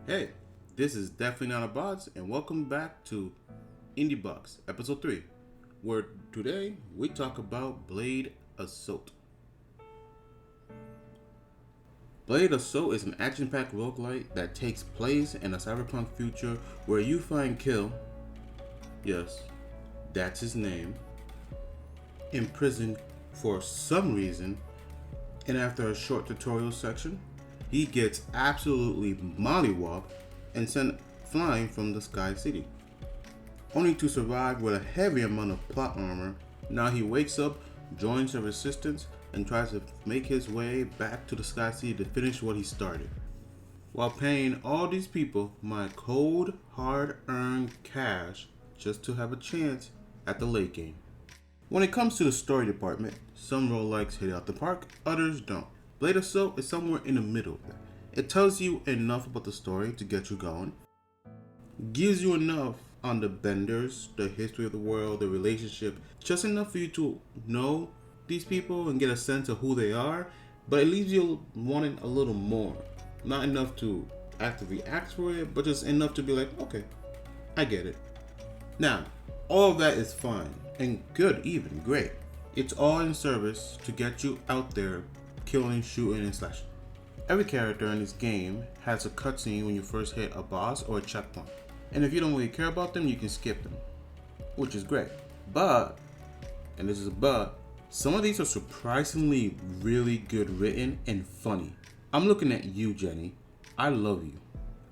Hey, this is definitely not a box, and welcome back to Indie Box, Episode 3, where today we talk about Blade Assault. Blade Assault is an action-packed roguelite that takes place in a cyberpunk future where you find Kill, yes, that's his name, imprisoned for some reason, and after a short tutorial section, he gets absolutely mollywopped and sent flying from the Sky City, only to survive with a heavy amount of plot armor. Now he wakes up, joins the resistance, and tries to make his way back to the Sky City to finish what he started, while paying all these people my cold, hard-earned cash just to have a chance at the late game. When it comes to the story department, some roguelikes hit out the park, others don't. Blade Assault is somewhere in the middle. It tells you enough about the story to get you going, gives you enough on the benders, the history of the world, the relationship, just enough for you to know these people and get a sense of who they are, but it leaves you wanting a little more. Not enough to actively ask for it, but just enough to be like, okay, I get it. Now, all of that is fine and good, even great. It's all in service to get you out there killing, shooting, and slashing. Every character in this game has a cutscene when you first hit a boss or a checkpoint. And if you don't really care about them, you can skip them, which is great. But, and this is a but, some of these are surprisingly really good written and funny. I'm looking at you, Jenny. I love you.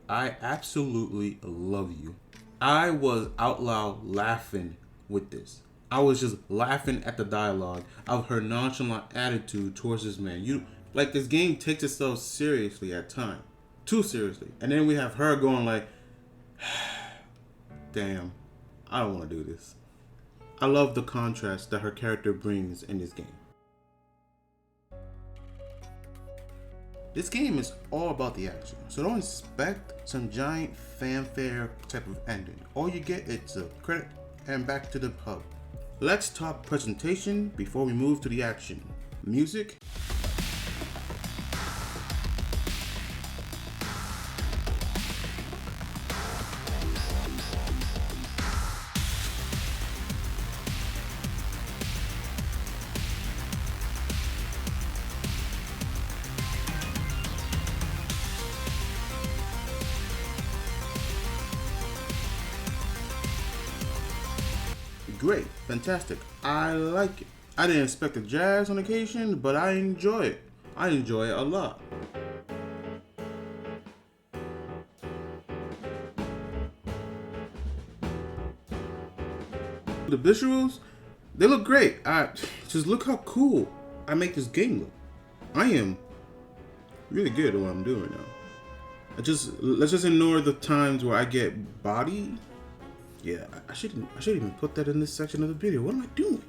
I absolutely love you. I was out loud laughing with this. I was just laughing at the dialogue of her nonchalant attitude towards this man. Like, this game takes itself seriously at times. Too seriously. And then we have her going like, damn, I don't want to do this. I love the contrast that her character brings in this game. This game is all about the action, so don't expect some giant fanfare type of ending. All you get is a credit and back to the hub. Let's talk presentation before we move to the action. Music. Great, fantastic. I like it. I didn't expect the jazz on occasion, but I enjoy it. I enjoy it a lot. The visuals, they look great. Just look how cool I make this game look. I am really good at what I'm doing now. Let's just ignore the times where I get body. Yeah, I should even put that in this section of the video. What am I doing?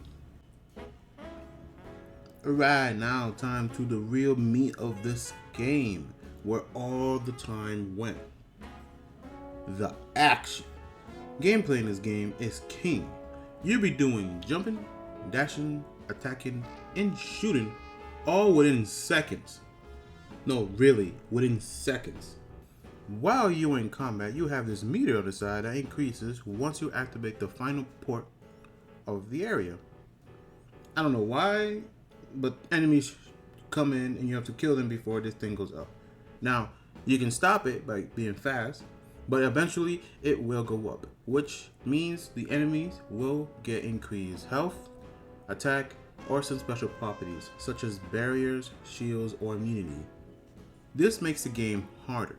Alright, now time to the real meat of this game, where all the time went. The action. Gameplay in this game is king. You'll be doing jumping, dashing, attacking, and shooting all within seconds. No, really, within seconds. While you're in combat, you have this meter on the side that increases once you activate the final port of the area. I don't know why, but enemies come in and you have to kill them before this thing goes up. Now, you can stop it by being fast, but eventually it will go up, which means the enemies will get increased health, attack, or some special properties, such as barriers, shields, or immunity. This makes the game harder.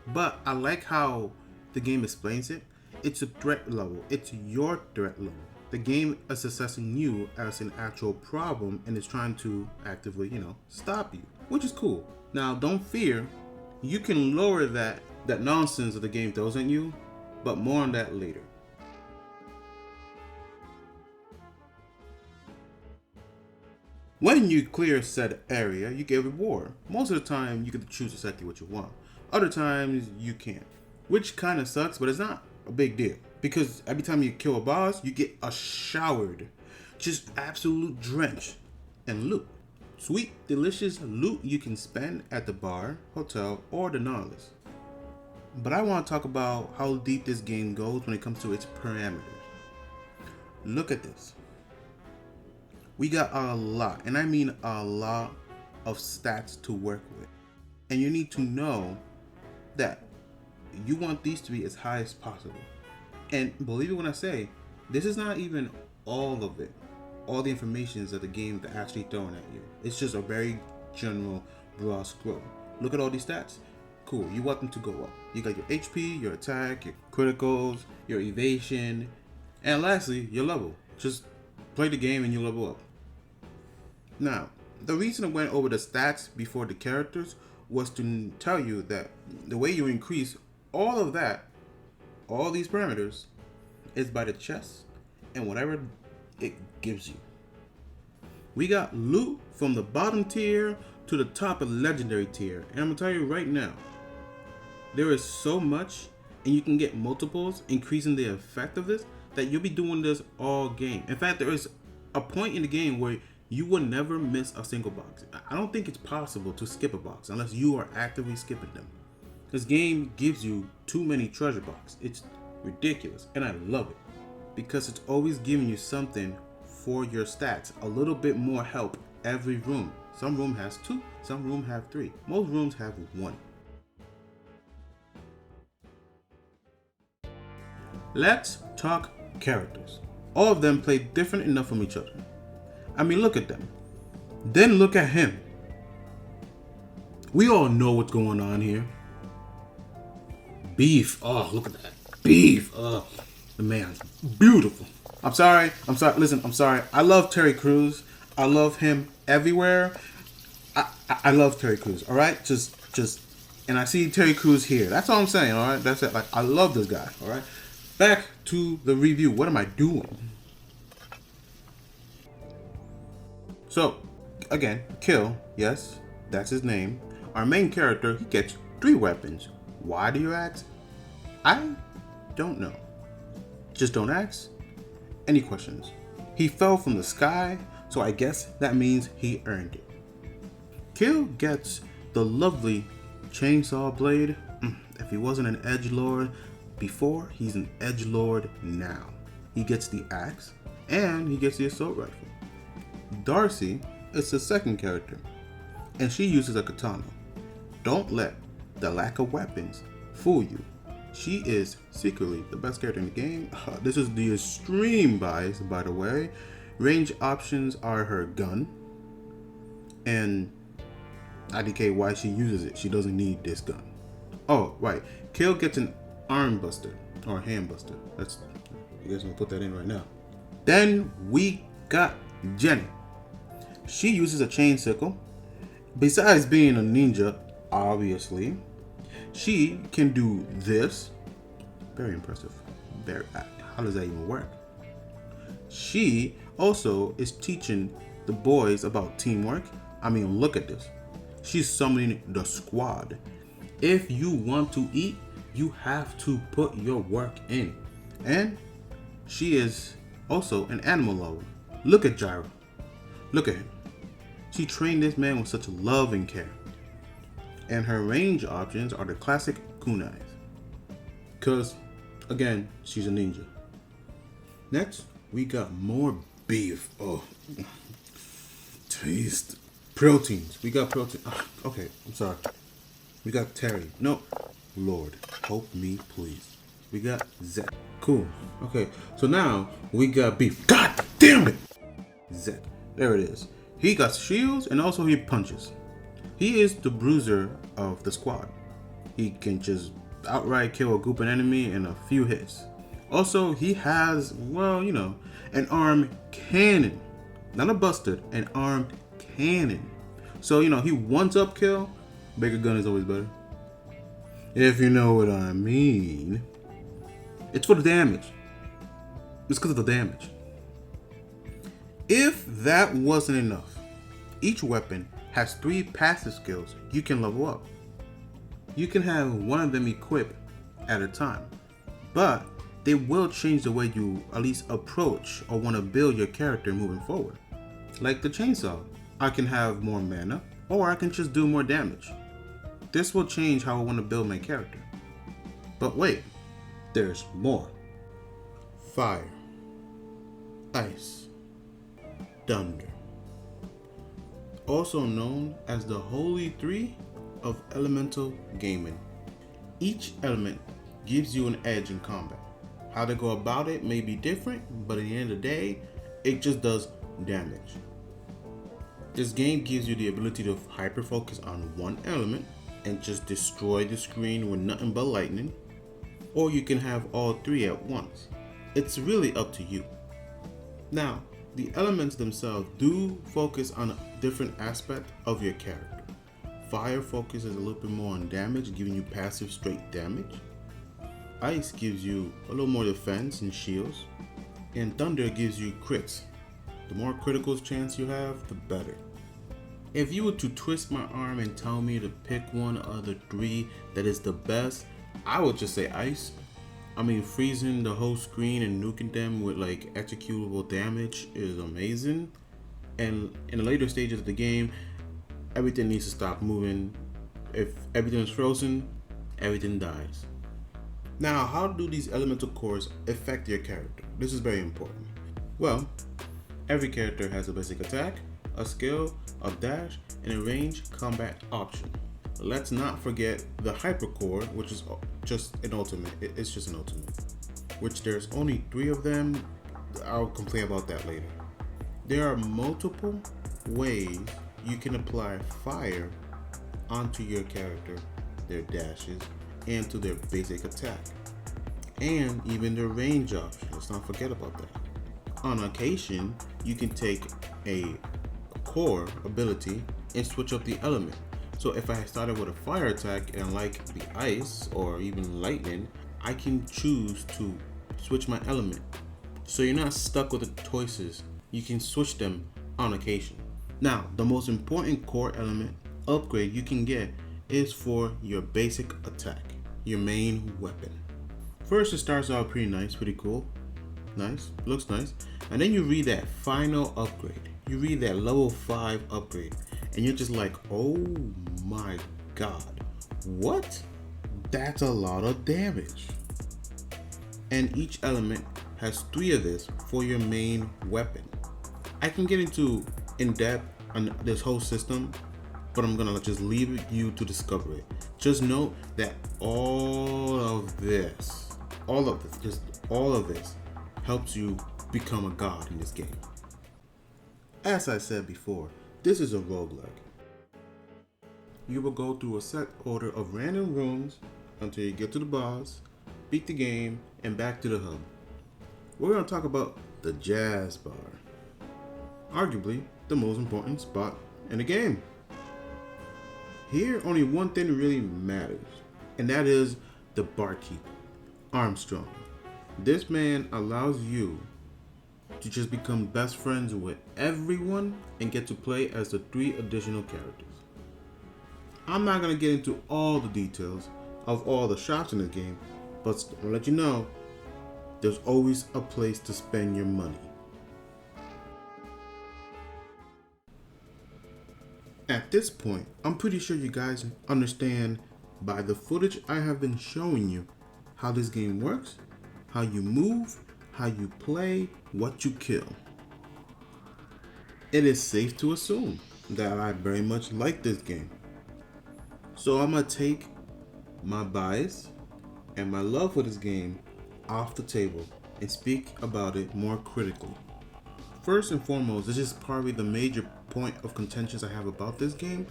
But I like how the game explains it. It's a threat level. It's your threat level. The game is assessing you as an actual problem and is trying to actively, stop you, which is cool. Now, don't fear. You can lower that nonsense that the game throws at you, but more on that later. When you clear said area, you get a reward. Most of the time, you get to choose exactly what you want. Other times, you can't. Which kind of sucks, but it's not a big deal. Because every time you kill a boss, you get a showered, just absolute drench and loot. Sweet, delicious loot you can spend at the bar, hotel, or the Nautilus. But I want to talk about how deep this game goes when it comes to its parameters. Look at this. We got a lot, and I mean a lot of stats to work with. And you need to know that you want these to be as high as possible. And believe it when I say, this is not even all of it. All the information that the game is actually throwing at you. It's just a very general broad scroll. Look at all these stats. Cool, you want them to go up. You got your HP, your attack, your criticals, your evasion, and lastly, your level. Just play the game and you level up. Now, the reason I went over the stats before the characters was to tell you that the way you increase all of that, all these parameters, is by the chest and whatever it gives you. We got loot from the bottom tier to the top of the legendary tier, and I'm gonna tell you right now, there is so much, and you can get multiples, increasing the effect of this, that you'll be doing this all game. In fact, there is a point in the game where you will never miss a single box. I don't think it's possible to skip a box unless you are actively skipping them. This game gives you too many treasure boxes. It's ridiculous, and I love it because it's always giving you something for your stats, a little bit more help every room. Some room has 2, some room have 3. Most rooms have 1. Let's talk characters. All of them play different enough from each other. I mean, look at them. Then look at him. We all know what's going on here. Beef. Oh, look at that. Beef. Oh, the man's beautiful. I'm sorry. Listen, I'm sorry. I love Terry Crews. I love him everywhere. I love Terry Crews. All right, just, and I see Terry Crews here. That's all I'm saying. All right, that's it. Like, I love this guy. All right. Back to the review. What am I doing? So, again, Kill, yes, that's his name. Our main character, he gets 3 weapons. Why do you ask? I don't know. Just don't ask any questions. He fell from the sky, so I guess that means he earned it. Kill gets the lovely chainsaw blade. If he wasn't an edgelord before, he's an edgelord now. He gets the axe, and he gets the assault rifle. Darcy is the second character, and she uses a katana. Don't let the lack of weapons fool you. She is secretly the best character in the game. This is the extreme bias, by the way. Range options are her gun, and IDK why she uses it. She doesn't need this gun. Oh, right. Kill gets an arm buster or hand buster. That's, you guys gonna put that in right now. Then we got Jenny. She uses a chain sickle. Besides being a ninja, obviously, she can do this. Very impressive. How does that even work? She also is teaching the boys about teamwork. I mean, look at this. She's summoning the squad. If you want to eat, you have to put your work in. And she is also an animal lover. Look at Gyro. Look at him. She trained this man with such love and care. And her range options are the classic kunais. Because, again, she's a ninja. Next, we got more beef. Oh, taste. Proteins. We got protein. Okay, I'm sorry. We got Terry. No, Lord, help me, please. We got Zed. Cool. Okay, so now we got beef. God damn it! Zed. There it is. He got shields and also he punches. He is the bruiser of the squad. He can just outright kill a group of enemy in a few hits. Also, he has, well, you know, an arm cannon. Not a buster, an armed cannon. So, you know, he wants up kill. Bigger gun is always better. If you know what I mean. It's for the damage. It's because of the damage. If that wasn't enough, each weapon has 3 passive skills you can level up. You can have one of them equipped at a time, but they will change the way you at least approach or want to build your character moving forward. Like the chainsaw, I can have more mana, or I can just do more damage. This will change how I want to build my character. But wait, there's more. Fire, ice, thunder. Also known as the Holy Three of elemental gaming. Each element gives you an edge in combat. How to go about it may be different, but at the end of the day, it just does damage. This game gives you the ability to hyper focus on one element and just destroy the screen with nothing but lightning, or you can have all three at once. It's really up to you. Now, the elements themselves do focus on a different aspect of your character. Fire focuses a little bit more on damage, giving you passive straight damage. Ice gives you a little more defense and shields. And thunder gives you crits. The more critical chance you have, the better. If you were to twist my arm and tell me to pick one of the three that is the best, I would just say ice. I mean, freezing the whole screen and nuking them with like executable damage is amazing. And in the later stages of the game, everything needs to stop moving. If everything is frozen, everything dies. Now, how do these elemental cores affect your character? This is very important. Well, every character has a basic attack, a skill, a dash, and a range combat option. Let's not forget the hypercore, which is just an ultimate. It's just an ultimate, which there's only 3 of them. I'll complain about that later. There are multiple ways you can apply fire onto your character, their dashes, and to their basic attack, and even their range option. Let's not forget about that. On occasion, you can take a core ability and switch up the element. So if I started with a fire attack and like the ice or even lightning, I can choose to switch my element. So you're not stuck with the choices. You can switch them on occasion. Now, the most important core element upgrade you can get is for your basic attack, your main weapon. First, it starts out pretty nice, pretty cool. Nice, looks nice. And then you read that final upgrade. You read that level 5 upgrade. And you're just like, oh my god, what? That's a lot of damage. And each element has 3 of this for your main weapon. I can get into in depth on this whole system, but I'm gonna just leave you to discover it. Just note that all of this helps you become a god in this game. As I said before, this is a roguelike. You will go through a set order of random rooms until you get to the boss, beat the game, and back to the hub. We're going to talk about the Jazz Bar. Arguably the most important spot in the game. Here, only one thing really matters, and that is the barkeep, Armstrong. This man allows you to just become best friends with everyone and get to play as the 3 additional characters. I'm not going to get into all the details of all the shops in the game, but I'll let you know, there's always a place to spend your money. At this point, I'm pretty sure you guys understand by the footage I have been showing you how this game works, how you move, how you play, what you kill. It is safe to assume that I very much like this game. So I'm gonna take my bias and my love for this game off the table and speak about it more critically. First and foremost, this is probably the major point of contention I have about this game,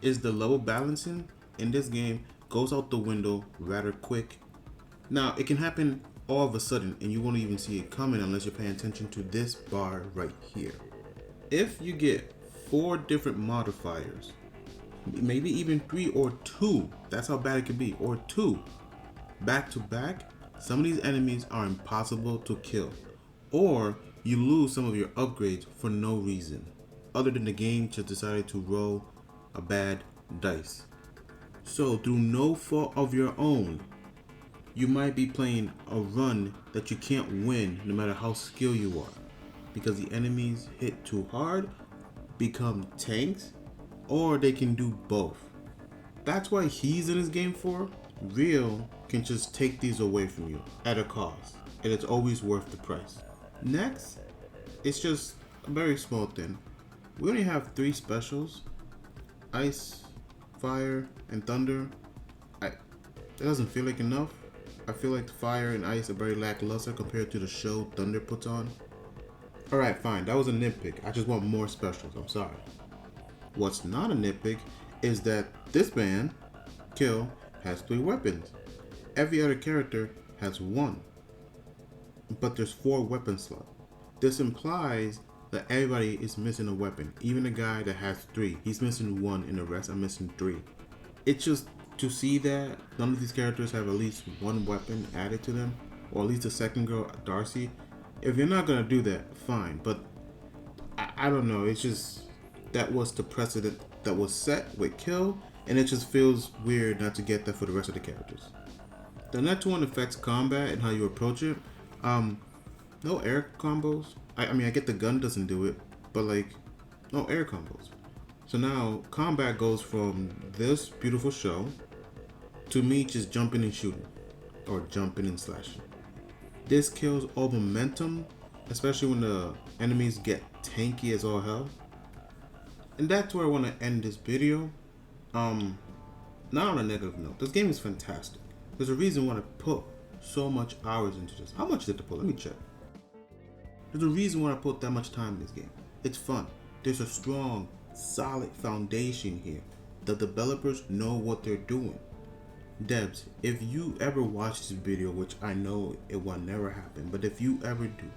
is the level balancing in this game goes out the window rather quick. Now, it can happen all of a sudden and you won't even see it coming unless you're paying attention to this bar right here. If you get 4 different modifiers, maybe even 3 or 2, that's how bad it could be, or 2 back to back, some of these enemies are impossible to kill, or you lose some of your upgrades for no reason other than the game just decided to roll a bad dice. So through no fault of your own, you might be playing a run that you can't win no matter how skilled you are, because the enemies hit too hard, become tanks, or they can do both. That's why he's in this game for, Real can just take these away from you at a cost, and it's always worth the price. Next, it's just a very small thing. We only have 3 specials: ice, fire, and thunder. That doesn't feel like enough. I feel like the fire and ice are very lackluster compared to the show Thunder puts on. Alright, fine, that was a nitpick. I just want more specials, I'm sorry. What's not a nitpick is that this man, Kill, has 3 weapons. Every other character has 1. But there's 4 weapon slots. This implies that everybody is missing a weapon. Even the guy that has 3, he's missing 1 and the rest are missing 3. It's just to see that none of these characters have at least 1 weapon added to them, or at least the second girl, Darcy. If you're not gonna do that, fine, but I don't know, it's just, that was the precedent that was set with Kill, and it just feels weird not to get that for the rest of the characters. The next one affects combat and how you approach it. No air combos. I mean, I get the gun doesn't do it, but like, no air combos. So now combat goes from this beautiful show to me just jumping and shooting, or jumping and slashing. This kills all momentum, especially when the enemies get tanky as all hell. And that's where I want to end this video. Not on a negative note. This game is fantastic. There's a reason why I put so much hours into this. How much did I put? Let me check. There's a reason why I put that much time in this game. It's fun. There's a strong, solid foundation here. The developers know what they're doing. Devs, if you ever watch this video, which I know it will never happen, but if you ever do,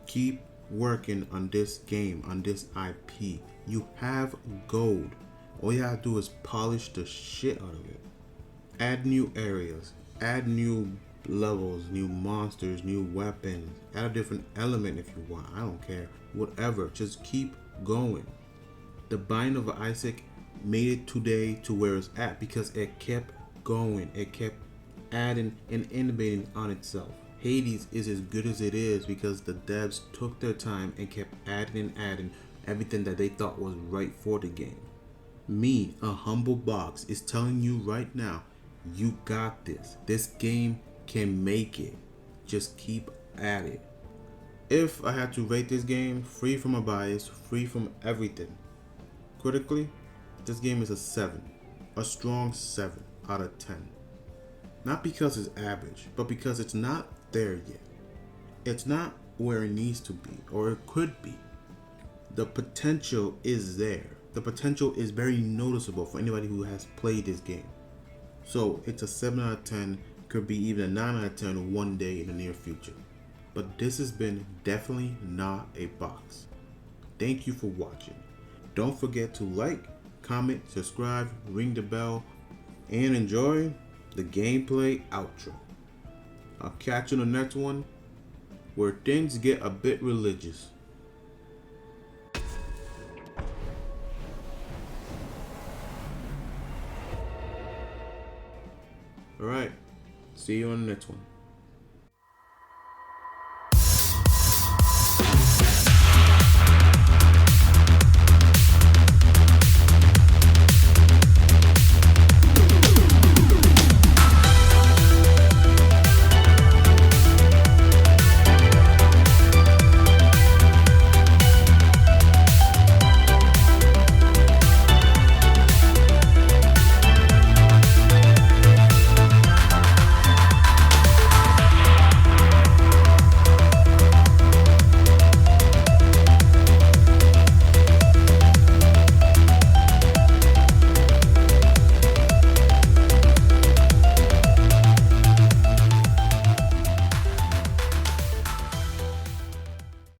keep working on this game, on this IP. You have gold. All you have to do is polish the shit out of it. Add new areas, add new levels, new monsters, new weapons, add a different element if you want. I don't care. Whatever. Just keep going. The Binding of Isaac made it today to where it's at because it kept going. It kept adding and innovating on itself. Hades is as good as it is because the devs took their time and kept adding and adding everything that they thought was right for the game. Me, a humble box, is telling you right now, you got this. This game can make it. Just keep at it. If I had to rate this game, free from a bias, free from everything, critically, this game is a 7. A strong 7 out of 10. Not because it's average, but because it's not there yet. It's not where it needs to be, or it could be. The potential is there. The potential is very noticeable for anybody who has played this game. So it's a 7 out of 10, could be even a 9 out of 10 one day in the near future. But this has been definitely not a box. Thank you for watching. Don't forget to like, comment, subscribe, ring the bell, and enjoy the gameplay outro. I'll catch you in the next one where things get a bit religious. Alright, see you on the next one.